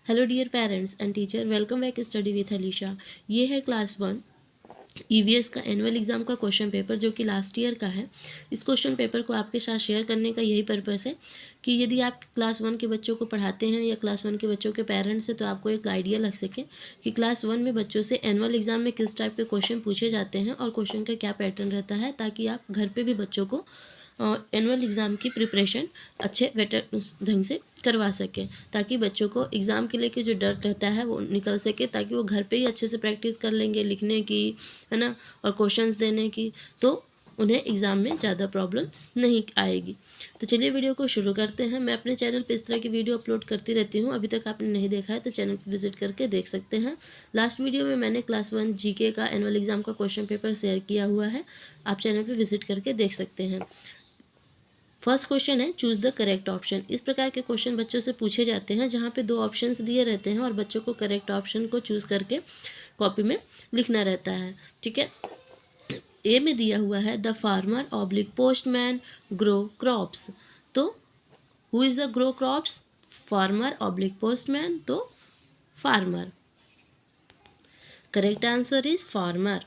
Hello dear parents and teacher, welcome back study with Alisha. ये है class 1 EVS का annual exam का question paper जो कि लास्ट ईयर का है। इस क्वेश्चन पेपर को आपके साथ शेयर करने का यही पर्पस है कि यदि आप क्लास 1 के बच्चों को पढ़ाते हैं या क्लास 1 के बच्चों के पेरेंट्स हैं तो आपको एक आइडिया लग सके कि क्लास 1 में बच्चों से एनुअल एग्ज़ाम में किस टाइप के क्वेश्चन पूछे जाते हैं और क्वेश्चन का क्या पैटर्न रहता है, ताकि आप घर पर भी बच्चों को एनुअल एग्ज़ाम की प्रिपरेशन अच्छे बेटर ढंग से करवा सकें, ताकि बच्चों को एग्ज़ाम के लेके जो डर रहता है वो निकल सके, ताकि वो घर पे ही अच्छे से प्रैक्टिस कर लेंगे लिखने की, है ना, और क्वेश्चंस देने की, तो उन्हें एग्ज़ाम में ज़्यादा प्रॉब्लम्स नहीं आएगी। तो चलिए वीडियो को शुरू करते हैं। मैं अपने चैनल पे इस तरह की वीडियो अपलोड करती रहती हूँ। अभी तक आपने नहीं देखा है तो चैनल पर विजिट करके देख सकते हैं। लास्ट वीडियो में मैंने क्लास 1 जीके का एनुअल एग्ज़ाम का क्वेश्चन पेपर शेयर किया हुआ है, आप चैनल पर विजिट करके देख सकते हैं। फर्स्ट क्वेश्चन है चूज़ द करेक्ट ऑप्शन। इस प्रकार के क्वेश्चन बच्चों से पूछे जाते हैं जहाँ पे 2 ऑप्शंस दिए रहते हैं और बच्चों को करेक्ट ऑप्शन को चूज़ करके कॉपी में लिखना रहता है। ठीक है, ए में दिया हुआ है the farmer oblique postman grow crops. तो who is the grow crops? Farmer oblique postman, तो farmer. Correct answer is farmer.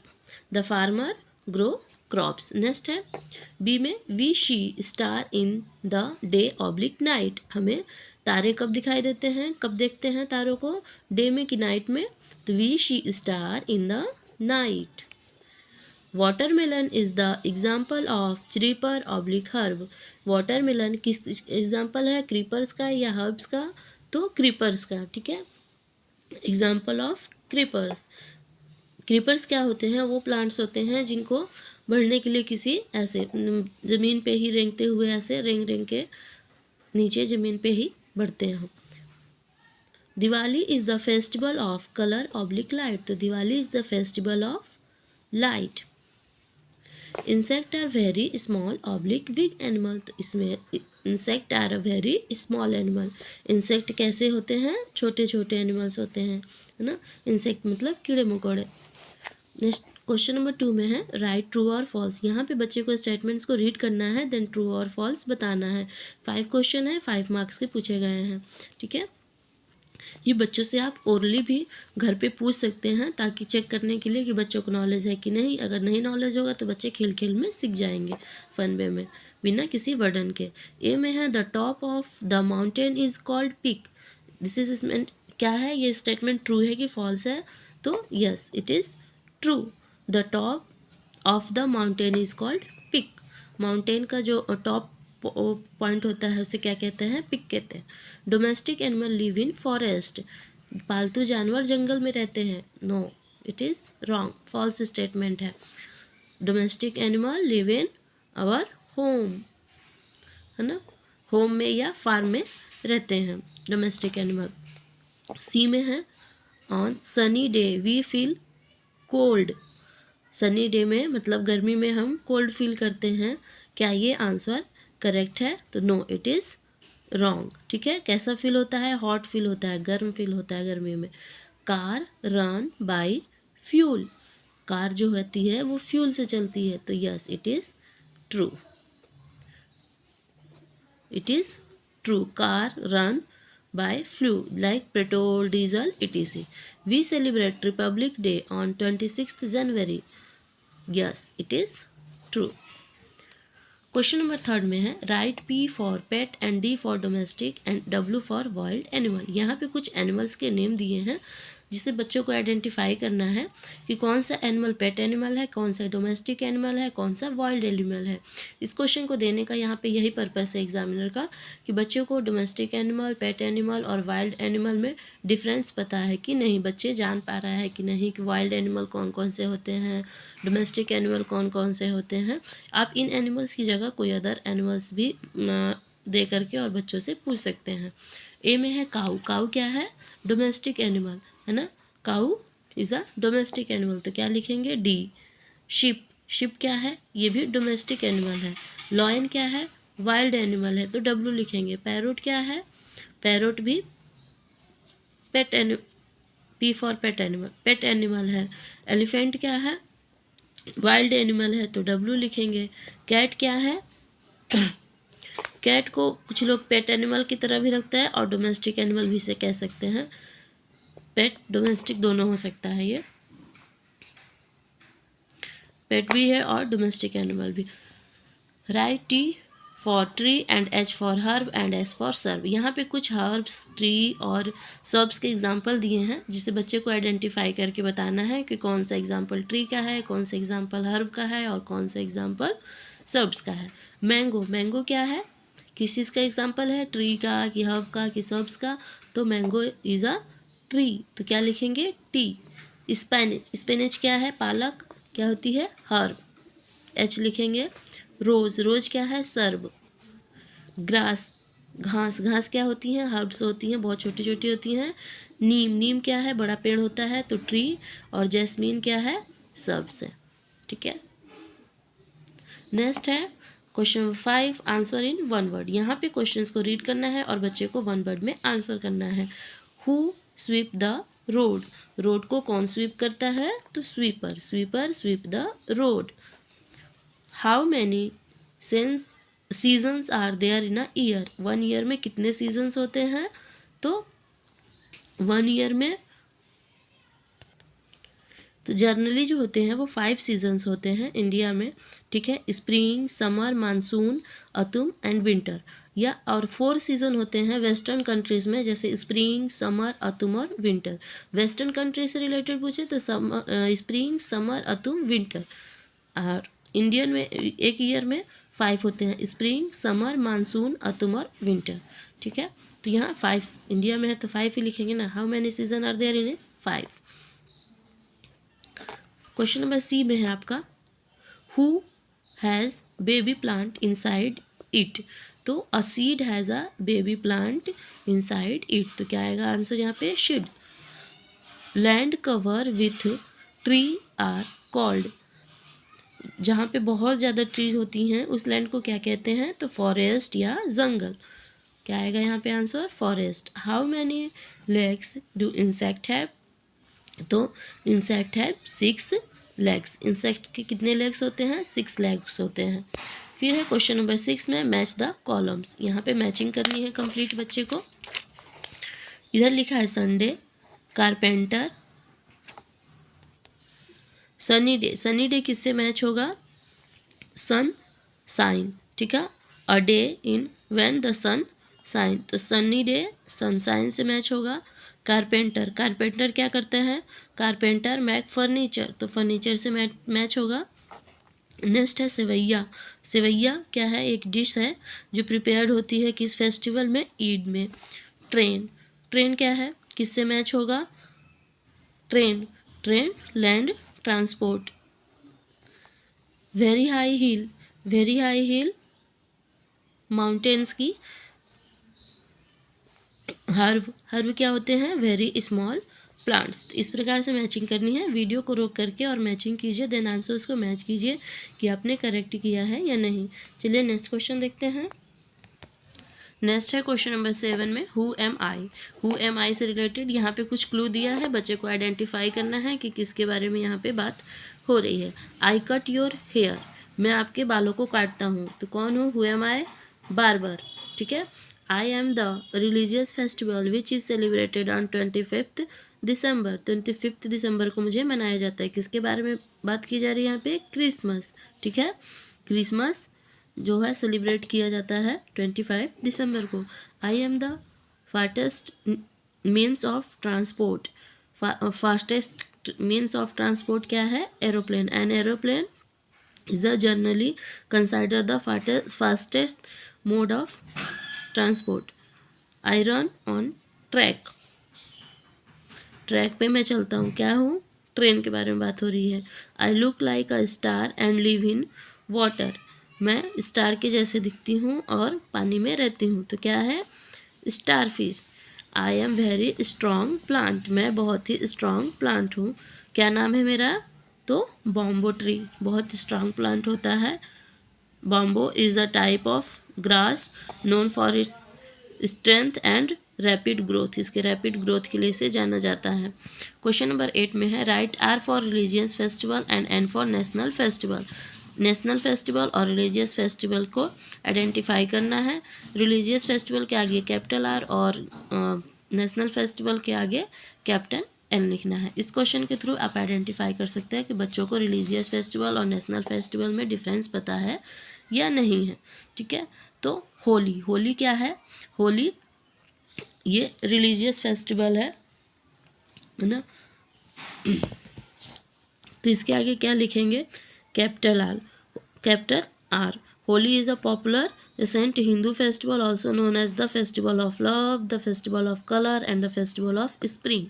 The farmer grow crops. Next है बी में we see star in the day oblique night. हमें तारे कब दिखाई देते हैं, कब देखते हैं तारों को, डे में कि नाइट में? तो we see star in the night. Watermelon is the example of creeper oblique herb. Watermelon किस एग्जाम्पल है, क्रीपर्स का या हर्ब्स का? तो क्रीपर्स का। ठीक है, एग्जाम्पल ऑफ क्रीपर्स। क्रीपर्स क्या होते हैं? वो प्लांट्स होते हैं जिनको बढ़ने के लिए किसी ऐसे ज़मीन पे ही रेंगते हुए ऐसे रेंग रेंग के नीचे ज़मीन पे ही बढ़ते हैं। Diwali is the festival of colour oblique light. तो Diwali is the festival of light. Insect are very small oblique big animal. तो इसमें insect are a very small animal. Insect कैसे होते हैं? छोटे छोटे एनिमल्स होते हैं, है ना। इंसेक्ट मतलब कीड़े मकोड़े। नेक्स्ट क्वेश्चन नंबर 2 में है राइट ट्रू और फॉल्स। यहाँ पे बच्चे को स्टेटमेंट्स को रीड करना है, देन ट्रू और फॉल्स बताना है। 5 क्वेश्चन है, 5 मार्क्स के पूछे गए हैं। ठीक है, ये बच्चों से आप ओरली भी घर पे पूछ सकते हैं, ताकि चेक करने के लिए कि बच्चों को नॉलेज है कि नहीं। अगर नहीं नॉलेज होगा तो बच्चे खेल खेल में सीख जाएंगे, फन वे में, बिना किसी वर्डन के। ए में है the top of the mountain is called peak. This is क्या है, ये स्टेटमेंट ट्रू है कि फॉल्स है? तो yes, it is true. The top of the mountain is called peak. Mountain का जो टॉप पॉइंट होता है उसे क्या कहते हैं? पिक कहते हैं। Domestic animal live in forest. पालतू जानवर जंगल में रहते हैं। No, it is wrong, false statement है। Domestic animal live in our home, है ना, होम में या फार्म में रहते हैं डोमेस्टिक एनिमल। सी में है on sunny day we feel cold. Sunny day में मतलब गर्मी में हम कोल्ड फील करते हैं। क्या ये आंसर करेक्ट है? तो नो, इट इज़ रॉन्ग। ठीक है, कैसा फील होता है? हॉट फील होता है, गर्म फील होता है गर्मी में। Car run by fuel. Car जो होती है वो फ्यूल से चलती है, तो yes, it is true. It is true, car run by fuel like petrol, diesel, etc. We celebrate Republic Day on 26th January. Yes, it is true. Question number 3 में है right P for pet and D for domestic and W for wild animal. यहाँ पे कुछ animals के name दिए हैं जिसे बच्चों को आइडेंटिफाई करना है कि कौन सा एनिमल पेट एनिमल है, कौन सा डोमेस्टिक एनिमल है, कौन सा वाइल्ड एनिमल है। इस क्वेश्चन को देने का यहाँ पे यही पर्पस है एग्जामिनर का, कि बच्चों को डोमेस्टिक एनिमल, पेट एनिमल और वाइल्ड एनिमल में डिफरेंस पता है कि नहीं, बच्चे जान पा रहा है कि नहीं कि वाइल्ड एनिमल कौन कौन से होते हैं, डोमेस्टिक एनिमल कौन कौन से होते हैं। आप इन एनिमल्स की जगह कोई अदर एनिमल्स भी दे करके और बच्चों से पूछ सकते हैं। ए में है काऊ। काऊ क्या है? डोमेस्टिक एनिमल, है ना। काऊ इज़ अ डोमेस्टिक एनिमल, तो क्या लिखेंगे? डी। शिप। शिप क्या है? ये भी डोमेस्टिक एनिमल है। लॉयन क्या है? वाइल्ड एनिमल है, तो डब्लू लिखेंगे। पैरोट क्या है? पैरोट भी pet animal, P for pet animal, pet animal है। एलिफेंट क्या है? वाइल्ड एनिमल है, तो डब्लू लिखेंगे। कैट क्या है? कैट को कुछ लोग पेट एनिमल की तरह भी रखते हैं और डोमेस्टिक एनिमल भी इसे कह सकते हैं। पेट डोमेस्टिक दोनों हो सकता है, ये पेट भी है और डोमेस्टिक एनिमल भी। Right T for tree and H for herb and S for SERB. यहाँ पे कुछ हर्ब्स, ट्री और सर्ब्स के एग्जाम्पल दिए हैं जिसे बच्चे को आइडेंटिफाई करके बताना है कि कौन सा एग्जाम्पल ट्री का है, कौन सा एग्जाम्पल हर्ब का है और कौन सा एग्जाम्पल सर्ब्स का है। मैंगो, मैंगो क्या है, किस चीज़ का एग्जाम्पल है, ट्री का कि हर्ब का कि सर्ब्स का, तो मैंगो इज़ अ ट्री, तो क्या लिखेंगे टी। स्पेनिच, स्पेनिच क्या है, पालक, क्या होती है हर्ब, एच लिखेंगे। रोज़, रोज़ क्या है सर्ब। ग्रास, घास, घास क्या होती हैं, हर्ब्स होती हैं, बहुत छोटी छोटी होती हैं। नीम, नीम क्या है, बड़ा पेड़ होता है तो ट्री, और जैस्मीन क्या है, सर्ब्स है। ठीक है, नेक्स्ट है question number 5, answer in one word. यहाँ पे क्वेश्चंस को रीड करना है और बच्चे को वन वर्ड में आंसर करना है। Who sweep the road, road को कौन स्वीप करता है, तो sweeper, sweeper sweep the road. How many seasons are there in a year, one year में कितने सीजन्स होते हैं, तो वन ईयर में तो जर्नली जो होते हैं वो 5 सीजन्स होते हैं इंडिया में। ठीक है, spring, summer, monsoon, autumn and winter, या और 4 सीजन होते हैं वेस्टर्न कंट्रीज़ में, जैसे स्प्रिंग, समर, अतुम और विंटर। वेस्टर्न कंट्री से रिलेटेड पूछे तो स्प्रिंग, समर, अतुम, विंटर। और इंडियन में एक ईयर में 5 होते हैं, स्प्रिंग, समर, मानसून, अतुम और विंटर। ठीक है, तो यहाँ 5 इंडिया में है तो 5 ही लिखेंगे ना। How many season are there in a 5। Question number C में है आपका, who has baby plant inside it, तो a seed has a baby plant inside it, तो क्या आएगा आंसर यहाँ पे, should. Land cover with tree are called, जहाँ पे बहुत ज़्यादा ट्रीज होती हैं उस लैंड को क्या कहते हैं, तो फॉरेस्ट या जंगल। क्या आएगा यहाँ पे answer, forest. How many legs do insect have, तो इंसेक्ट हैव 6 लेग्स, इंसेक्ट के कितने लेग्स होते हैं, 6 लेग्स होते हैं। फिर है क्वेश्चन नंबर 6 में, मैच द कॉलम्स। यहाँ पे मैचिंग करनी है कंप्लीट बच्चे को। इधर लिखा है Sunday, carpenter, sunny day, sunny day किससे मैच होगा, सन साइन। ठीक है, a day in when the sun shine, तो सनी डे सनसाइन से मैच होगा। कारपेंटर, कारपेंटर क्या करते हैं, कारपेंटर मेक फर्नीचर, तो फर्नीचर से मैच होगा। नेक्स्ट है सेवैया, सेवैया क्या है, एक डिश है जो प्रिपेयर्ड होती है किस फेस्टिवल में, ईद में। ट्रेन, ट्रेन क्या है, किससे मैच होगा, train, train land transport. Very high heel, very high heel mountains की। हर्ब, हर्ब क्या होते हैं, वेरी स्मॉल प्लांट्स। इस प्रकार से मैचिंग करनी है, वीडियो को रोक करके और मैचिंग कीजिए, देन आंसर्स को मैच कीजिए कि आपने करेक्ट किया है या नहीं। चलिए नेक्स्ट क्वेश्चन देखते हैं। नेक्स्ट है क्वेश्चन नंबर 7 में, who am I, who am I से रिलेटेड यहाँ पे कुछ क्लू दिया है, बच्चे को आइडेंटिफाई करना है कि किसके बारे में यहाँ पे बात हो रही है। आई कट योर हेयर, मैं आपके बालों को काटता हूँ, तो कौन हूँ, हु एम आई, बार्बर। ठीक है, I am the religious festival which is celebrated on 25 दिसंबर, 25 दिसंबर को मुझे मनाया जाता है, किसके बारे में बात की जा रही है यहाँ पे, क्रिसमस। ठीक है, क्रिसमस जो है सेलिब्रेट किया जाता है 25 दिसंबर को। I am the fastest means of transport, fastest means of transport क्या है, aeroplane. An aeroplane is a generally consider the fastest mode of transport. I run on track, track पे मैं चलता हूँ, क्या हूँ, ट्रेन के बारे में बात हो रही है। I look like a star and live in water, मैं स्टार के जैसे दिखती हूँ और पानी में रहती हूँ, तो क्या है, star fish. I am very strong plant, मैं बहुत ही स्ट्रॉन्ग प्लांट हूँ, क्या नाम है मेरा, तो बॉम्बो ट्री, बहुत स्ट्रॉन्ग प्लांट होता है। Bamboo is a type of grass known for it strength and rapid growth, इसके रैपिड ग्रोथ के लिए इसे जाना जाता है। क्वेश्चन नंबर 8 में है, write R for religious festival and N for national festival. National festival और रिलीजियस फेस्टिवल को आइडेंटिफाई करना है। रिलीजियस फेस्टिवल के आगे कैपिटल आर और नेशनल फेस्टिवल के आगे कैपिटल एन लिखना है। इस क्वेश्चन के थ्रू आप आइडेंटिफाई कर सकते हैं कि बच्चों को रिलीजियस फेस्टिवल और नेशनल फेस्टिवल में डिफरेंस पता है या नहीं है। ठीक है, तो होली क्या है? होली ये रिलीजियस फेस्टिवल है ना। तो इसके आगे क्या लिखेंगे? Capital R. Holi is a popular recent Hindu festival also known as the festival of love, the festival of color and the festival of spring.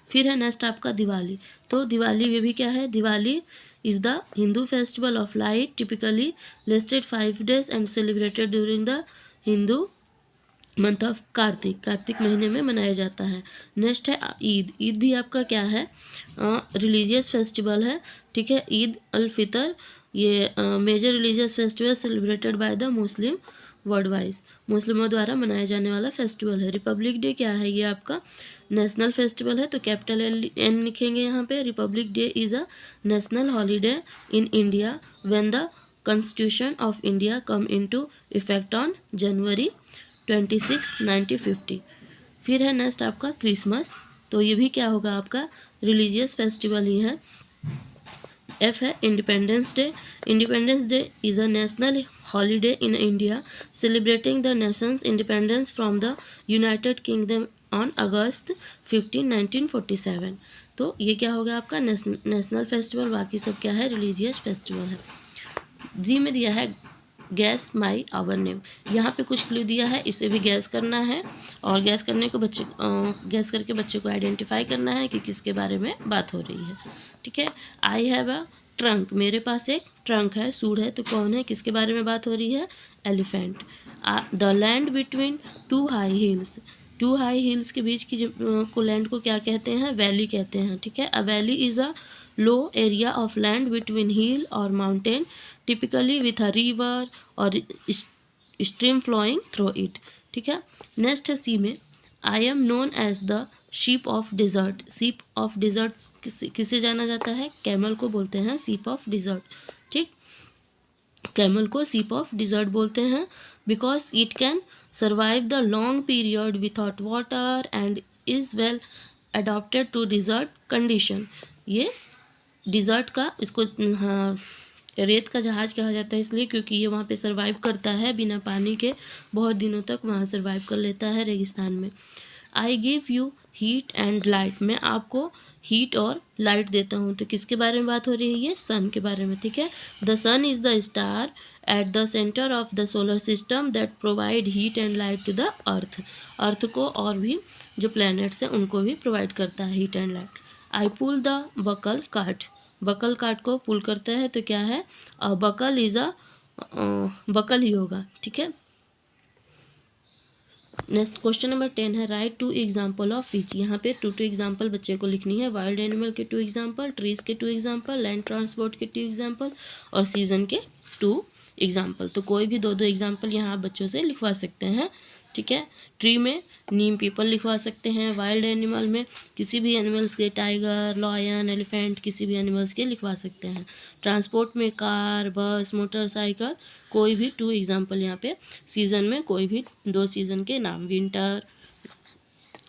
फिर है नेक्स्ट आपका दिवाली। तो दिवाली ये भी क्या है? Diwali is the Hindu festival of light typically listed 5 days and celebrated during the Hindu month of Kartik महीने में मनाया जाता है। नेक्स्ट है ईद भी आपका क्या है? रिलीजियस फेस्टिवल है। ठीक है, ईद अल फितर ये major religious festival celebrated by the Muslim worldwide, मुस्लिमों द्वारा मनाया जाने वाला फेस्टिवल है। रिपब्लिक डे क्या है? ये आपका नेशनल फेस्टिवल है, तो कैपिटल एन लिखेंगे यहाँ पे। Republic day is a national holiday in India when the constitution of India come into effect on January 26, 1950। फिर है नेक्स्ट आपका क्रिसमस। तो ये भी क्या होगा? आपका रिलीजियस फेस्टिवल ही है। एफ है independence day. Independence day is a national holiday in India celebrating the Nations independence from the United kingdom on August 15, 1947। तो ये क्या होगा? आपका नेशनल फेस्टिवल। बाकी सब क्या है? रिलीजियस फेस्टिवल है। जी में दिया है गैस माई आवर नेम। यहाँ पे कुछ क्लू दिया है, इसे भी गैस करना है और गैस करके बच्चे को आइडेंटिफाई करना है कि किसके बारे में बात हो रही है। ठीक है, आई हैव अ ट्रंक। मेरे पास एक ट्रंक है, सूढ़ है, तो कौन है? किसके बारे में बात हो रही है? Elephant. The land between two high heels के बीच की को लैंड को क्या कहते हैं? वैली कहते हैं। ठीक है, a valley is a low area of land between hill or mountain typically with a river or stream flowing through it. ठीक है, नेक्स्ट है सी में I am known as the sheep of desert. Sheep of desert किसे जाना जाता है? Camel को बोलते हैं शीप ऑफ डिज़र्ट। ठीक, कैमल को शीप ऑफ डिज़र्ट बोलते हैं because it can survive the long period without water and is well adopted to desert condition. ये डिज़र्ट का इसको रेत का जहाज़ कहा जाता है इसलिए क्योंकि ये वहाँ पे सर्वाइव करता है बिना पानी के, बहुत दिनों तक वहाँ सर्वाइव कर लेता है रेगिस्तान में। I give you heat and light. मैं आपको हीट और लाइट देता हूँ। तो किसके बारे में बात हो रही है? ये सन के बारे में। ठीक है, the sun is the star at the centre of the solar system that provide heat and light to the earth को और भी जो प्लैनेट्स हैं उनको भी प्रोवाइड करता है heat and light. I pull the buckle cart को पुल करता है तो क्या है? बकल इज़ अ बकल ही होगा। ठीक है, नेक्स्ट क्वेश्चन नंबर 10 है राइट 2 एग्जाम्पल ऑफ विच। यहाँ पे 2 एग्जाम्पल बच्चे को लिखनी है। वाइल्ड एनिमल के 2 एग्जाम्पल, ट्रीज के 2 एग्जाम्पल, लैंड ट्रांसपोर्ट के 2 एग्जाम्पल और सीजन के 2 एग्जाम्पल। तो कोई भी 2 एग्जाम्पल यहाँ आप बच्चों से लिखवा सकते हैं। ठीक है, ट्री में नीम पीपल लिखवा सकते हैं। वाइल्ड एनिमल में किसी भी एनिमल्स के, टाइगर, लॉयन, एलिफेंट, किसी भी एनिमल्स के लिखवा सकते हैं। ट्रांसपोर्ट में कार, बस, मोटरसाइकिल, कोई भी 2 एग्जाम्पल यहाँ पे। सीज़न में कोई भी 2 सीज़न के नाम, विंटर,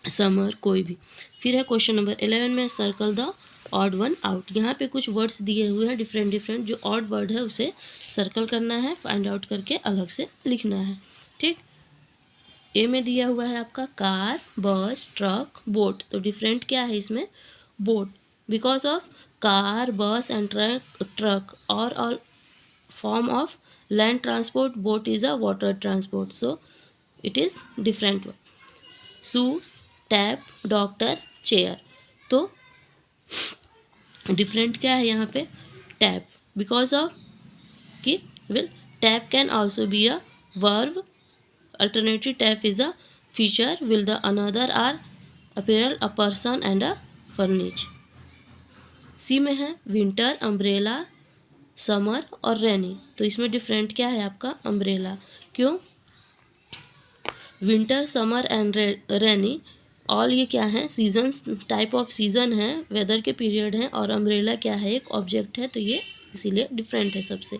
समर, कोई भी। फिर है क्वेश्चन नंबर 11 में circle the odd one out. यहाँ पे कुछ वर्ड्स दिए हुए हैं डिफरेंट जो ऑड वर्ड है उसे सर्कल करना है, फाइंड आउट करके अलग से लिखना है। ठीक, ए में दिया हुआ है आपका कार, बस, ट्रक, बोट। तो डिफरेंट क्या है इसमें? बोट, बिकॉज ऑफ कार, बस एंड ट्रक और all form of land transport, boat is a water transport, so it is different one. Shoes, tap, doctor, chair. तो डिफरेंट क्या है यहाँ पे? टैप, बिकॉज ऑफ कि tap can also be a verb, alternative tap is a feature will the another are apparel, a person and a furniture। सी में है winter, umbrella, summer और रेनी। तो इसमें डिफरेंट क्या है आपका? अम्ब्रेला। क्यों? Winter, summer and rainy all ये क्या है? सीजन्स, टाइप ऑफ सीजन है, वेदर के पीरियड हैं और अम्ब्रेला क्या है? एक ऑब्जेक्ट है, तो ये इसीलिए डिफरेंट है सबसे।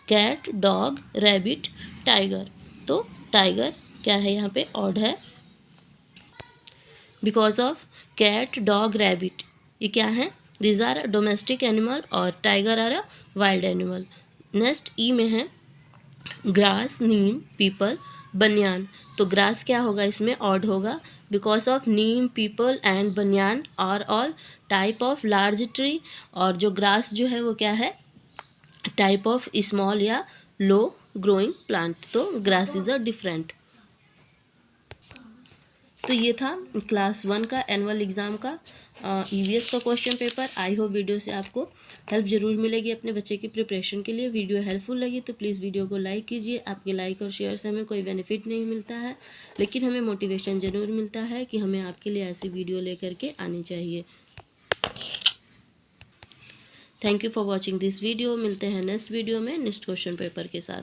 Cat, dog, rabbit, tiger. तो टाइगर क्या है यहाँ पे, ऑड है because of cat, dog, rabbit ये क्या है, दिज आर डोमेस्टिक एनिमल और tiger are a wild animal. Next E में है ग्रास, नीम, पीपल, बनियान। तो ग्रास क्या होगा इसमें, ऑड होगा because of neem, peepal and banyan are all type of large tree. और जो ग्रास जो है वो क्या है, टाइप ऑफ स्मॉल या लो ग्रोइंग प्लांट। तो ग्रास इज अ डिफरेंट। तो ये था क्लास 1 का एनुअल एग्ज़ाम का ईवीएस का question paper. I hope video से आपको हेल्प ज़रूर मिलेगी अपने बच्चे की प्रिपरेशन के लिए। वीडियो हेल्पफुल लगी तो प्लीज़ वीडियो को लाइक कीजिए। आपके लाइक और शेयर से हमें कोई बेनिफिट नहीं मिलता है, लेकिन हमें मोटिवेशन ज़रूर मिलता है कि हमें आपके लिए ऐसी वीडियो लेकर के आनी चाहिए। Thank you for watching this video. मिलते हैं नेक्स्ट वीडियो में नेक्स्ट क्वेश्चन पेपर के साथ।